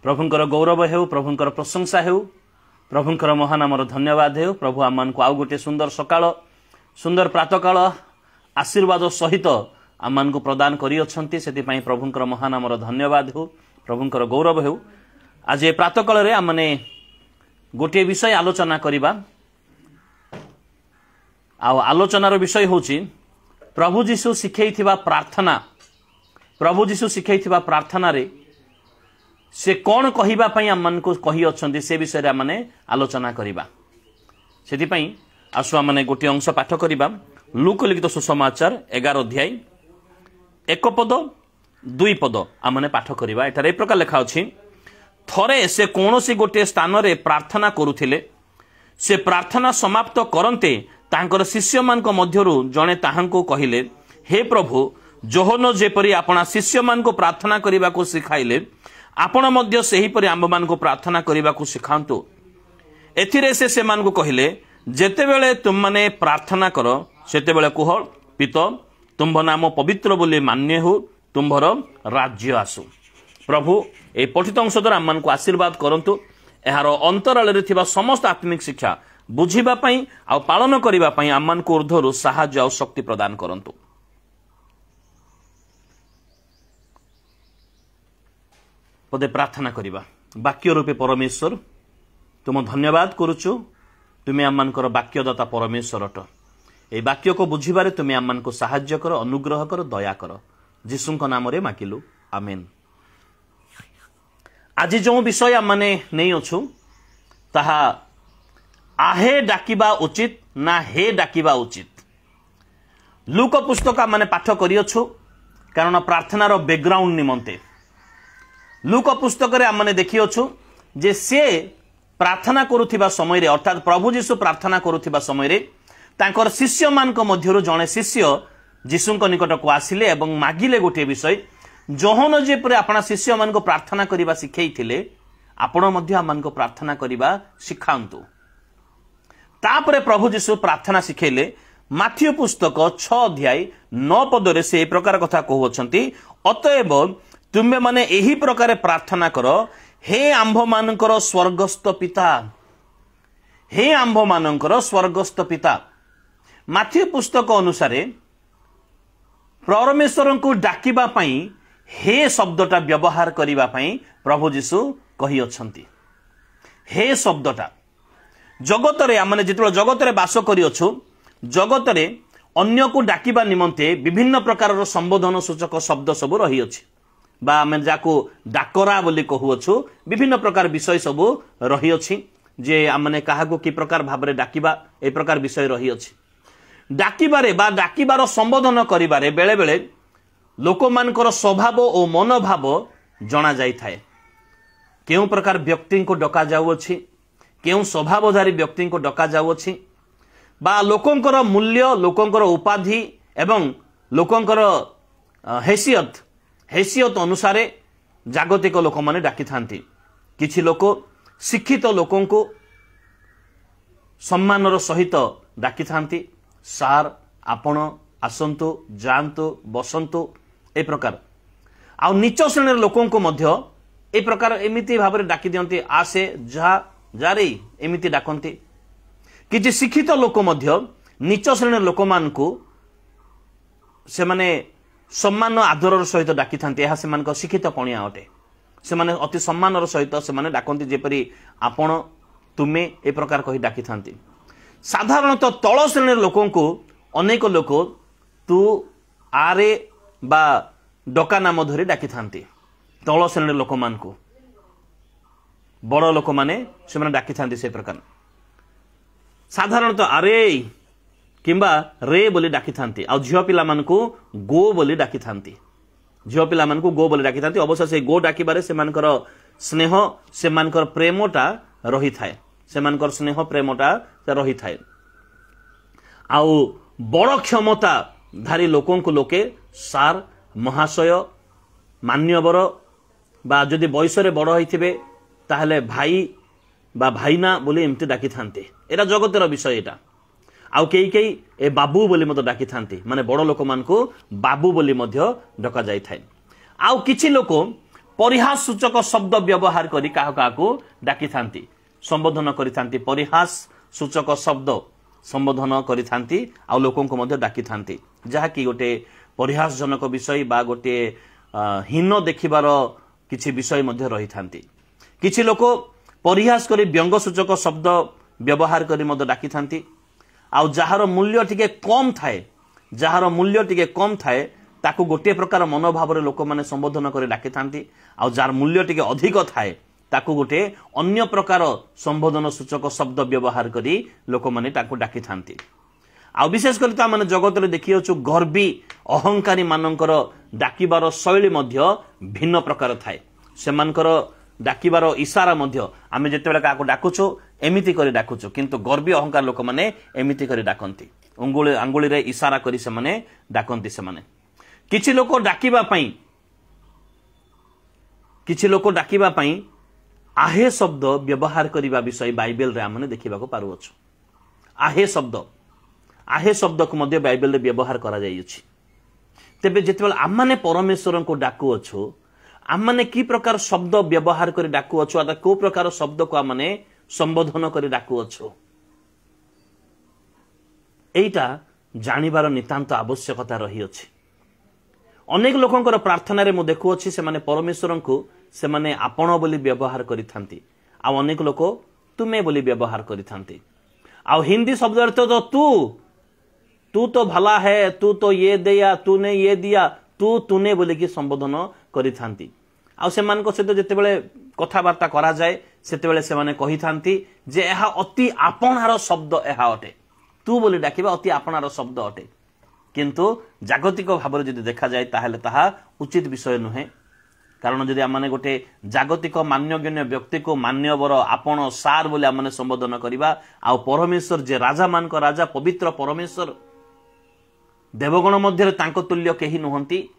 प्रभुंकर गौरव हेउ प्रभुंकर प्रशंसा हेउ प्रभुंकर महानामर धन्यवाद हेउ। प्रभु आम को आउ गोटे सुंदर सकाळ सुंदर प्रातकाल आशीर्वाद सहित आम को प्रदान करियछंती सेति पई प्रभुंकर महानामर धन्यवाद हेउ प्रभुंकर गौरव हेउ। आज ए प्रातकाल रे आमने गोटे विषय आलोचना करिबा। आ आलोचनार विषय होची प्रभु जीशु शिखैथिबा प्रार्थना। प्रभु जीशु शिखैथिबा प्रार्थना रे से कौन कहिबा पई आमन को कहि अछंती से विषय रे आमने आलोचना करिबा। सेति पई आसु आमने गोटे अंश पाठ करिबा। लूक लिखित सुसमाचार 11 अध्याय 1 पद 2 पद आमने पाठ करिबा। एटारे ए प्रकार लिखा अछि, थरे से कोनोसी गोटे स्थान रे प्रार्थना करुथिले। से प्रार्थना समाप्त करन्ते तांकर शिष्य मान को मध्यरु जणे ताहांको कहिले, हे प्रभु, जोहन जेपरि आपना शिष्य मान को प्रार्थना करिबा को सिखाइले, आपण मध्य सेही परि आम्भ मान को प्रार्थना करिबा को सिखांतो। एथिरे से मान को कहिले, जेतेबेले तुम माने प्रार्थना करो सेतेबेले कुह, पिता तुम्भ नाम पवित्र बोली मान्य हो, तुम्भर राज्य आसु। प्रभु ए पठित अंश द्वारा आम को आशीर्वाद करंतु। एहार अंतराल रे थिबा समस्त आत्मिक शिक्षा बुझिबा पई आ पालन करिबा पई आम को ऊर्ध्वरु साहाय्य आ शक्ति प्रदान करंतु। पदे प्रार्थना करिबा। वाक्य रूपे परमेश्वर तुम धन्यवाद करूछु। तुम्हें आमମାନଙ୍କର वाक्यदाता परमेश्वर अट। ए वाक्य को बुझिबारे तुम्हें आमମାନଙ୍କୁ साहाय्य कर, अनुग्रह कर, दया कर। जीशुଙ୍କ नामरे माकिलु, आमेन। आज जो विषय आमने नहीं अछु ताहा आहे डाकिबा उचित ना हे डाकिबा उचित। लूक पुस्तक आमने पाठ करियछु कारण प्रार्थनार बैकग्राउंड निमंते। लूक पुस्तक रे आमने देखियछु जे से प्रार्थना करुथिबा समय रे, अर्थात प्रभु जीशु प्रार्थना करुथिबा समय रे तांकर शिष्य मान को मध्यरु जणे शिष्य जीशुଙ୍କ निकट को आसिले एवं मागिले गोटे विषय, जोहन जेपरि आपना शिष्य मान को प्रार्थना करिबा सिखैथिले, आपण मध्य आमान को प्रार्थना करिबा सिखांतु। तापरे प्रभु जीशु प्रार्थना सिखैले। माथ्यू पुस्तक 6 अध्याय 9 पद रे से ए प्रकार कथा कहउछंती, अतएव तुमे माने एही प्रकार प्रार्थना करो, हे आंभ मानकर स्वर्गस्थ पिता, हे आंभ मानकर स्वर्गस्थ पिता। माथ्यू पुस्तक अनुसार परमेश्वर को डाकिबा पई हे शब्दटा व्यवहार करिबा पई प्रभु जीशु कहि अछंती। हे शब्दटा जगत रे आमने जितबे जगत रे वास करि अछु, जगत रे अन्य को डाकिबा निमंते विभिन्न प्रकार संबोधन सूचक शब्द सब रही अछि, बा आमे जाको डाकरा बोली कहूछु। विभिन्न प्रकार विषय सब रही अछि जे आमने काहाको की प्रकार भाबरे डाकिबा, ए प्रकार विषय रही अछि। डाकिबारे बा डाकिबार संबोधन करिबारे बेले बेले लोक मानकर स्वभाव और मनोभाव जना जाई थाए। केउ प्रकार व्यक्ति को डका जाउछि, केउ स्वभावधारी व्यक्ति को डका जाउछि, बा लोकंकर मूल्य, लोकंकर उपाधि एवं लोकंकर हैसियत अनुसारे जागतिक लोक माने डाकी थांती। किछि लोक शिक्षित लोकों को सम्मानर सहित डाकी थांती, सार, आपण, आसंतु, जानतु, बसंतु, ए प्रकार। आ नीच श्रेणी लोकों को मध्य ए प्रकार एमिति भाबरे डाकी दियंती, आसे जा जारे एमिति डाकंती। किछि शिक्षित लोक मध्य नीच श्रेणी लोक मान को से माने सम्मान आदरर सहित डाकी थांती। यह सेमानक शिक्षित पणिया अटे। से माने अति सम्मानर सहित से माने डाकंती, जेपरि आपण, तुमे, ए प्रकार कहि डाकी थांती। साधारणतः तळ श्रेणी लोकों को अनेक लोक तू, आरे बा डका नाम धरी डाकी थांती। तळ श्रेणी लोक मान को बड़ लोक माने से माने डाकी थांती से प्रकार। साधारणतः आरे किंबा रे बोली डाकी थांती। आ झियो पिला मान को गो बोली डाकी थांती। झियो पिला मान को गो बोली डाकी थांती। अवश्य से गो डाकिबारे से मानकर स्नेह, से मानकर प्रेमटा रही थाए, से मानकर स्नेह प्रेमटा रही थाए। आउ बड़ क्षमता धारी लोकों को लोके सार, महाशय, मान्यवर बा जदि बयस रे बड़ होइथिबे ताहले भाई बा भाईना बोली एमती डाकी थांते। एटा जगतर विषय। एटा आउ केई केई ए बाबू बोली मत डाकी थांती, माने बड़ लोक मान को बाबू बोली मध्य डका जाई थाए। आउ किछि लोक परिहास सूचक शब्द व्यवहार करी काहू डाकी थांती संबोधन करी थांती परिहास सूचक शब्द संबोधन करी थांती आ लोकों को मध्य डाकी थांती जहा कि गोटे परिहासजनक विषय बा गोटे हीन देखिबार किछि विषय मध्य रही थांती किछि लोक परिहास करी व्यंग सूचक शब्द व्यवहार करी मध्य डाकी थांती आ जहार मूल्य टिके कम थाए जहार मूल्य टिके कम थाए ताकू गोटे प्रकार मनोभाव लोक मैंने संबोधन कर डाकी थांती आ जार मूल्य टिके अधिक थाए ताकू गोटे अन्य प्रकार संबोधन सूचक शब्द व्यवहार करी लोक मैंने ताकू डाकी थांती आ विशेष कर माने जगत रे देखि अछु गर्वी अहंकारी मानकर डाकिबार शैली मध्य भिन्न प्रकार थाए सेमानकर डाकिबार इशारा मध्य आमे जेतेबेले काको डाकुछो एमिति करी डाकुछो किंतु गर्वी अहंकार लोक माने एमिति करी डाकंती अंगुली रे इशारा करी से माने डाकंती से माने किछि लोक डाकिबा पई आहे शब्द व्यवहार करिबा विषय बाइबल रे हमने देखिबा को पारुअछु आहे शब्द को मध्य बाइबल रे व्यवहार करा जाई अछि तेबे जेतेबेले आमाने परमेश्वर को डाकू अछु आमाने की प्रकार शब्द व्यवहार करी डाकू अछु आ को प्रकार शब्द को आमाने संबोधन करी डाकू अछु एटा जानिबार नितांत आवश्यकता रही अछि अनेक लोकंकर प्रार्थना रे मु देखु अछि से माने परमेश्वर को से माने आपण बोली व्यवहार करि थांती आ अनेक लोक तुमे बोली व्यवहार करि थांती आ हिंदी शब्द अर्थ तो तू तो भला है तू तो ये दिया तूने ये दिया तूने बोली की संबोधन करि थांती आ से मान को सहित जते बेले कथा वार्ता करा जाए सेते बेले से माने कहि थांती जे एहा अति आपणार शब्द एहा अटे तू बोली डाकिबा अति आपणार शब्द अटे किंतु जागतिक भाव जदि देखा जाए ताहले ताहा उचित विषय नुहे कारण जदि आम गोटे जागतिक मान्यगण्य व्यक्ति को मान्यवर आपण सार बोली आम संबोधन करवा आ परमेश्वर जे राजा मान राजा पवित्र परमेश्वर देवगण मध्य तुल्य केही नुहंती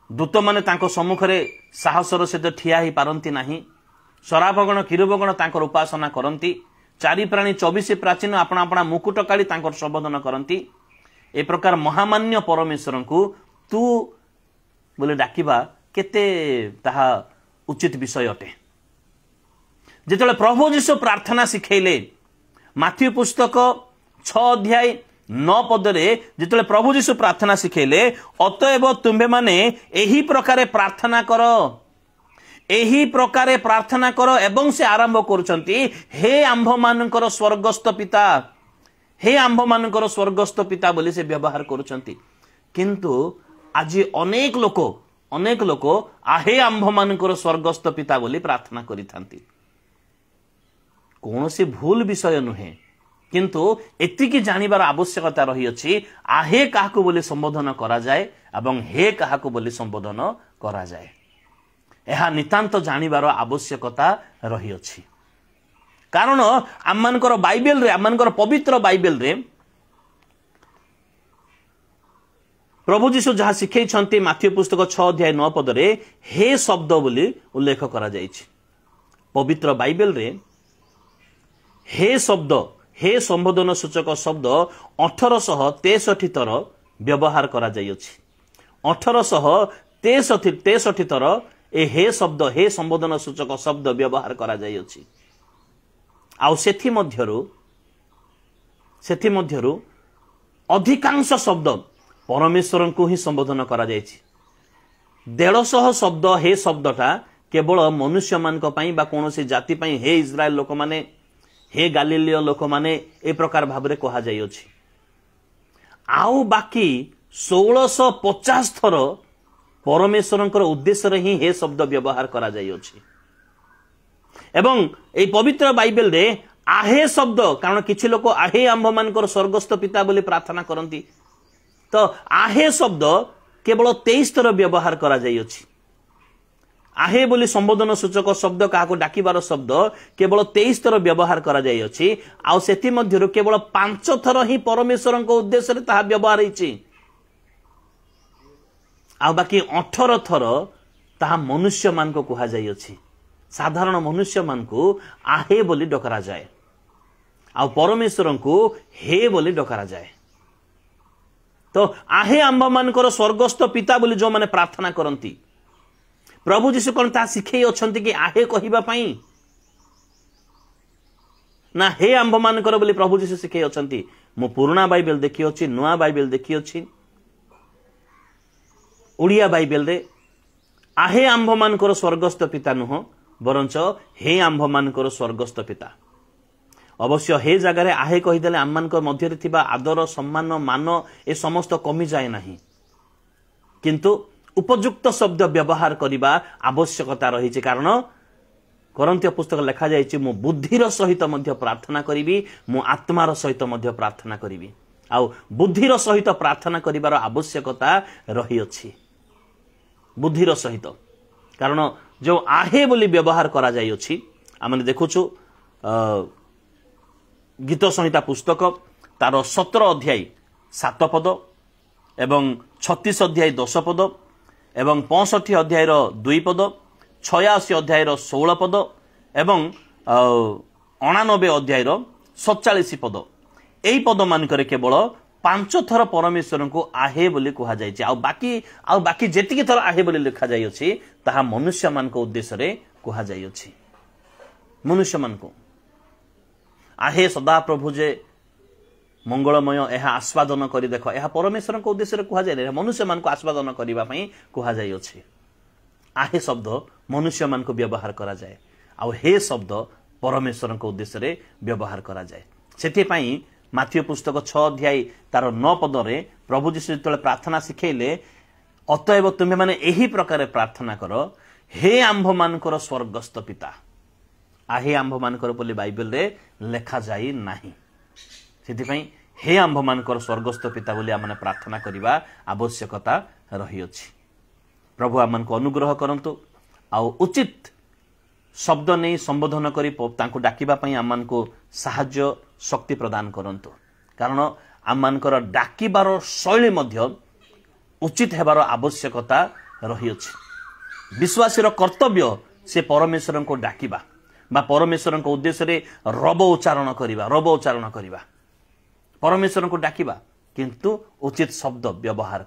दूत माने तांको सम्मुख रे साहसर सहित ठिया ही पारंती नाही शराबगण किरुबगण तांकर उपासना करंती चारि प्राणी 24 प्राचीन अपना अपना मुकुट काली तांकर संबोधन करंती ए प्रकार महामान्य परमेश्वर को तू बोले डाकिबा केते ताहा उचित विषय अटे जेतेले प्रभु यीशु प्रार्थना सिखैले माथ्यू पुस्तक 6 अध्याय 9 पदरे जेतेले प्रभु यीशु प्रार्थना सिखैले अतएव तुम्बे माने एही प्रकारे प्रार्थना करो एही प्रकारे प्रार्थना करो एवं से आरंभ करुचंती हे आंभ मानकर स्वर्गस्थ पिता हे आंभ मानकर स्वर्गस्थ पिता बोली से व्यवहार करुचंती किंतु आज अनेक लोक आहे आंभ मानकर स्वर्गस्थ पिता बोली प्रार्थना करि थांती कौन सी भूल विषय नुहे किंतु एतिकी जानिबार आवश्यकता रही अछि आहे काहाकु बोली संबोधन करा जाए एवं हे काहाकु बोली संबोधन करा जाए एहा नितांत जानिबार आवश्यकता रही अछि कारण आममानकर बाइबल रे आममानकर पवित्र बाइबल रे प्रभु यीशु जहाँ शिखै माथ्यू पुस्तक 6 अध्याय 9 पदरे हे शब्द बोली उल्लेख करा जाइछि पवित्र बाइबल रे हे शब्द हे संबोधन सूचक शब्द 1863 थर व्यवहार करा जाइछि 1863 थर ए हे शब्द हे संबोधन सूचक शब्द व्यवहार करा जाइछि आउ सेथि मध्यरु अधिकांश शब्द परमेश्वर को ही संबोधन करा जाइछि 150 शब्द हे शब्दटा केवल मनुष्य मान बा कौनसी जाति पई हे इस्राएल लोक माने हे गालिलिय लोक माने ए प्रकार भाबरे कहा जाइछि आउ बाकी 1650 थर परमेश्वर उद्देश्य रे ही हे शब्द व्यवहार करा जाइछि एवं ए पवित्र बाइबल रे आहे शब्द कारण किछि लोक आहे आंभ मानकर स्वर्गस्थ पिता बोली प्रार्थना करंती तो आहे शब्द केवल 23 थर व्यवहार करा जाइछि आहे बोली संबोधन सूचक शब्द काको डाकिबार शब्द केवल 23 थर व्यवहार करा जाइछि आ सेति मध्यरु केवल 5 थर ही परमेश्वर को उद्देश्य रे ताहा व्यवहार हिछि आ बाकी 18 थर ताहा मनुष्य मान को कहा जाइछि साधारण मनुष्य मान को आहे बोली डकरा जाए आ परमेश्वर को हे बोली डकरा जाए तो आहे आंभ मानकर स्वर्गस्थ पिता बोली जो माने प्रार्थना करंती प्रभु जीशु कौन ता शिखई अछंती कि आहे कहिबा पई ना हे आंभ मानकर बोली प्रभु जीशु शिखई अछंती। मु पुराना बाइबल देखि अछि, नुआ बाइबल देखि अछि, उड़िया बाइबल रे आहे आंभ मानकर स्वर्गस्थ पिता नुह बरंच हे आंभ मानकर स्वर्गस्थ पिता। अवश्य हे जगार आहे कहीदेले आम मान मध्य थिबा आदर सम्मान मान ए समस्त कमी जाए नहीं, किंतु उपयुक्त शब्द व्यवहार करने आवश्यकता रही। कारण कोरिन्थीय पुस्तक लिखा जाइए, मु बुद्धिर सहित मध्य प्रार्थना करी, मु आत्मार सहित मध्य प्रार्थना करी। आउ बुद्धिर सहित प्रार्थना करिवार आवश्यकता रही अछि, बुद्धिर सहित। कारण जो आहे बोली व्यवहार करा जाय अछि, आमने देखुछु गीत संहिता पुस्तक तार 17 अध्याय 7 पद एवं 36 अध्याय 10 पद एवं 65 अध्याय 2 पद 86 अध्याय 16 पद एवं 89 अध्याय 47 पद। एई पद मानकरे केवल 5 थर परमेश्वर को आहे बोली कहा जायछि। आ बाकी जेतिकी थर आहे बोली लिखा जाय अछि ताहा मनुष्य मान को उद्देश्य रे कहा जाय अछि। मनुष्य मान को आहे सदा प्रभु जे मंगलमय यह आस्वादन करी देख, यह परमेश्वर को उद्देश्य रे कहा जाय, मनुष्य मान को आस्वादन करबा पई कहा जाय अछि। आहे शब्द मनुष्य मान को व्यवहार करा जाए, आ हे शब्द परमेश्वर को उद्देश्य रे व्यवहार करा जाए। सेति पई माथ्यू पुस्तक 6 अध्याय तार 9 पद रे प्रभु जीशु जतले प्रार्थना सिखेले, अतएव तुम्हें माने एही प्रकार प्रार्थना करो, हे आंभ मानकर स्वर्गस्थ पिता। आहे आंभ मानकर बोली बाइबल रे लेखा जाई नाही, सेति पई हे आंभ मानकर स्वर्गस्थ पिता बोली आमने प्रार्थना करिबा आवश्यकता रही अछि। प्रभु आमन को अनुग्रह करंतु, आ उचित शब्द नहीं संबोधन करी तांको डाकिबा पई आमन को साहाय्य शक्ति प्रदान करंतु। कारण आमनकर डाकिबार शैली मध्य उचित हेबार आवश्यकता रही अछि। विश्वासीर कर्तव्य से परमेश्वर को डाकिबा बा परमेश्वर को उद्देश्य रे रब उच्चारण करिबा परमेश्वर को डाकिबा, किंतु उचित शब्द व्यवहार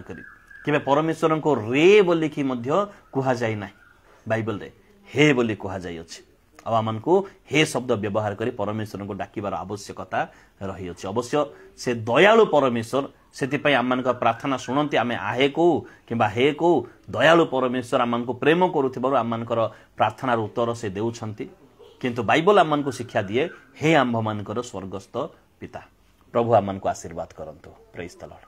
करी केबे परमेश्वर को रे बोली कि मध्य कुहा जाय नाही, बाइबल रे हे बोली कुहा जाय अछि। अब आमन को हे शब्द व्यवहार करी परमेश्वर को डाकिबार आवश्यकता रही अछि। अवश्य से दयालु परमेश्वर, सेति पई आमन का प्रार्थना सुनंती, आमे आहे को किबा हे को दयालु परमेश्वर आमन को प्रेम करूथिबारु आमन कर प्रार्थनार उत्तर से देउछंती। किंतु बाइबल आमन को शिक्षा दिए, हे आंभ मानकर स्वर्गस्थ पिता। प्रभु आमन को आशीर्वाद करंतु। Praise the Lord.